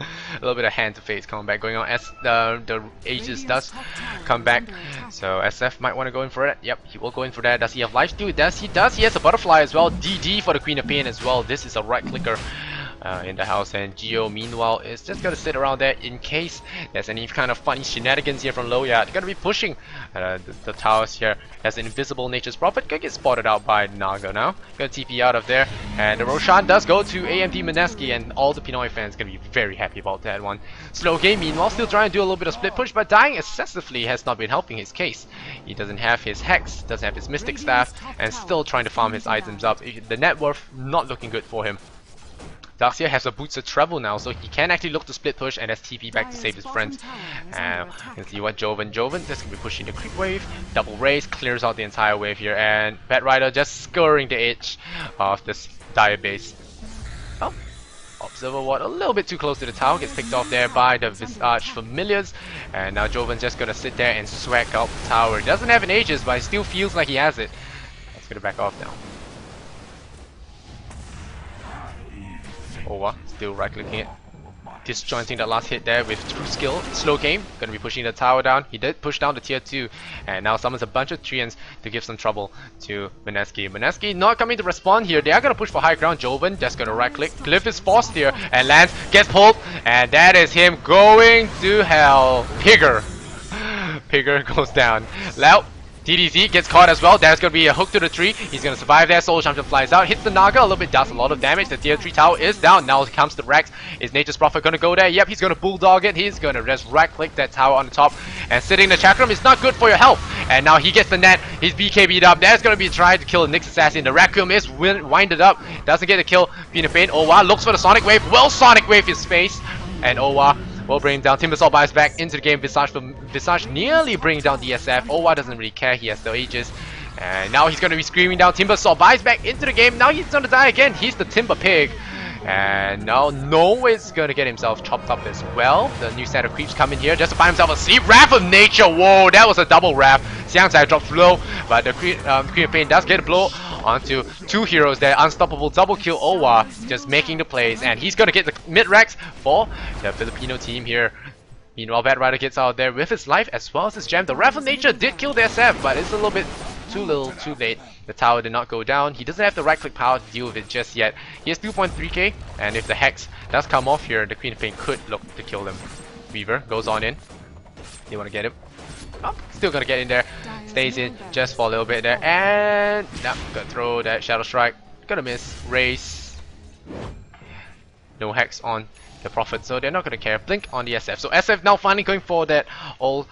A little bit of hand to face combat going on as the Aegis does come back. So SF might want to go in for it. Yep, he will go in for that. Does he have life steal? Does he? Does. He has a butterfly as well. DD for the Queen of Pain as well. This is a right clicker. In the house, and Geo meanwhile is just gonna sit around there in case there's any kind of funny shenanigans here from Lowyat. Gonna be pushing the towers here as an invisible Nature's Prophet. Gonna get spotted out by Naga now. Gonna TP out of there, and the Roshan does go to AMD Mineski, and all the Pinoy fans gonna be very happy about that one. Slow game meanwhile, still trying to do a little bit of split push, but dying excessively has not been helping his case. He doesn't have his Hex, doesn't have his Mystic Staff, and still trying to farm his items up. The net worth not looking good for him. Darkseer has a boots of travel now, so he can actually look to split push and has TP back to save his friends. And you can see what Joven just gonna be pushing the creep wave, double raise, clears out the entire wave here, and Bad Rider just scouring the edge of this dire base. Oh, Observer Ward a little bit too close to the tower, gets picked off there by the Visage Familiars, and now Joven's just gonna sit there and swag out the tower. He doesn't have an Aegis, but it still feels like he has it. Let's get it back off now. Over, still right clicking it. Disjointing that last hit there with true skill. Slow game, gonna be pushing the tower down. He did push down to tier 2 and now summons a bunch of treants to give some trouble to Mineski. Mineski not coming to respond here. They are gonna push for high ground. Joven just gonna right click. Glyph is forced here and Lance gets pulled, and that is him going to hell. Pigger. Pigger goes down. Loud. TDZ gets caught as well. There's gonna be a hook to the tree. He's gonna survive there. Soul Champion flies out, hits the Naga a little bit, does a lot of damage. The tier 3 tower is down. Now comes the Rex. Is Nature's Prophet gonna go there? Yep, he's gonna bulldog it. He's gonna just right click that tower on the top. And sitting in the chakram is not good for your health. And now he gets the net. He's BKB'd up. There's gonna be trying to kill the Nyx Assassin. The Raccoon is winded up. Doesn't get a kill. Queen of Pain. Owa looks for the Sonic Wave. Well, Sonic Wave his face. And Owa will bring him down. Timbersaw buys back into the game. Visage nearly bringing down DSF. Owa doesn't really care. He has the Aegis. And now he's going to be screaming down. Timbersaw buys back into the game. Now he's going to die again. He's the Timber Pig. And now No is going to get himself chopped up as well. The new set of creeps come in here just to find himself a sleep. Wrath of Nature. Whoa, that was a double wrath. Xiangzai drops low, but the Queen of Pain does get a blow onto two heroes there. Unstoppable double kill. Owa just making the plays, and he's going to get the mid-rex for the Filipino team here. Meanwhile, Bad Rider gets out there with his life as well as his gem. The Wrath of Nature did kill the SF, but it's a little bit too little, too late. The tower did not go down. He doesn't have the right-click power to deal with it just yet. He has 2.3k, and if the Hex does come off here, the Queen of Pain could look to kill them. Weaver goes on in. They want to get him. Oh, still gonna get in there. Stays in just for a little bit there, and gonna throw that Shadow Strike. Gonna miss. Race. No Hex on the Prophet, so they're not gonna care. Blink on the SF. So SF now finally going for that old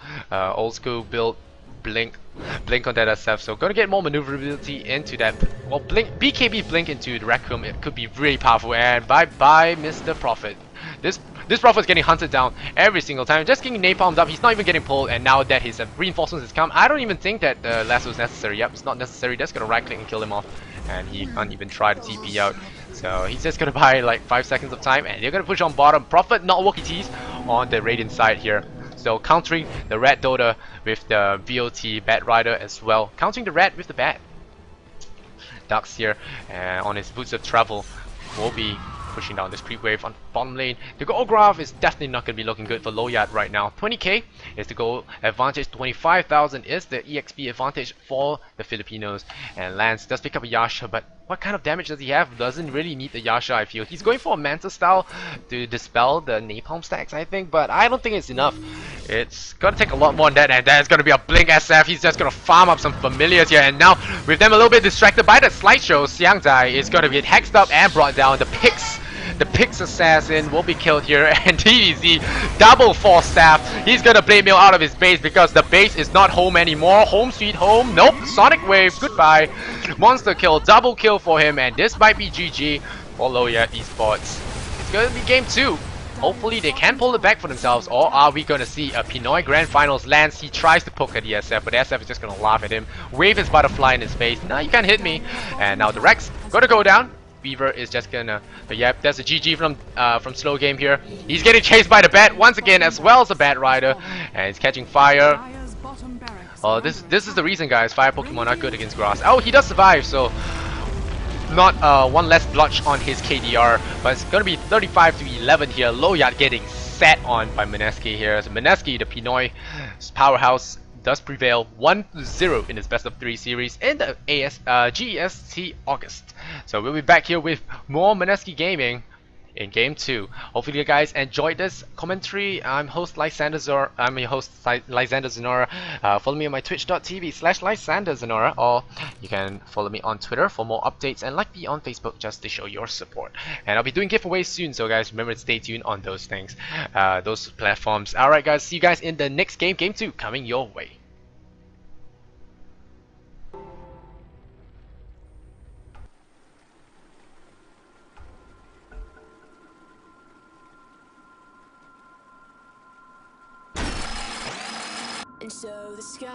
school build. Blink on that SF, so gonna get more maneuverability into that. Well, BKB blink into the Rec Room, it could be really powerful, and bye bye Mr. Prophet. This Prophet's getting hunted down every single time, just getting napalmed up. He's not even getting pulled, and now that his reinforcements has come, I don't even think that the lasso is necessary. Yep, it's not necessary. Just gonna right click and kill him off, and he can't even try to TP out. So he's just gonna buy like 5 seconds of time, and they're gonna push on bottom. Prophet not walkie tees on the Radiant side here. So countering the Red Dota with the VOT Bat Rider as well. Countering the Red with the Bat. Darkseer on his Boots of Travel will be pushing down this creep wave on bottom lane. The gold graph is definitely not going to be looking good for Lowyat right now. 20k is the gold advantage, 25,000 is the EXP advantage for the Filipinos. And Lance does pick up a Yasha, but what kind of damage does he have? Doesn't really need the Yasha, I feel. He's going for a Manta style to dispel the Napalm stacks, I think, but I don't think it's enough. It's gonna take a lot more than that, and there's gonna be a Blink SF. He's just gonna farm up some familiars here, and now with them a little bit distracted by the slideshow, Xiangzai is gonna get hexed up and brought down. The picks The Pix Assassin will be killed here, and TVZ double force staff. He's gonna blade mail out of his base because the base is not home anymore. Home sweet home. Nope. Sonic Wave. Goodbye. Monster kill. Double kill for him, and this might be GG for Lowyat Esports. It's gonna be game 2. Hopefully they can pull it back for themselves, or are we gonna see a Pinoy Grand Finals Lance? He tries to poke at the SF, but the SF is just gonna laugh at him. Wave his butterfly in his face. No, you can't hit me. And now the Rex gonna go down. Beaver is just gonna. But yep, there's a GG from Slow Game here. He's getting chased by the Bat once again, as well as the Bat Rider, and he's catching fire. Oh, this is the reason, guys. Fire Pokemon are good against grass. Oh, he does survive, so not one less blotch on his KDR, but it's gonna be 35 to 11 here. Lowyat getting sat on by Mineski here. So Mineski, the Pinoy powerhouse, does prevail 1-0 in his best of 3 series in the GEST August. So we'll be back here with more Mineski Gaming in game 2. Hopefully you guys enjoyed this commentary. I'm host Lysander Zenora. I'm your host Lysander Zenora. Follow me on my twitch.tv/Lysander Zenora, or you can follow me on Twitter for more updates, and like me on Facebook just to show your support. And I'll be doing giveaways soon, so guys, remember to stay tuned on those things, those platforms. Alright guys, see you guys in the next game, game 2 coming your way. And so the sky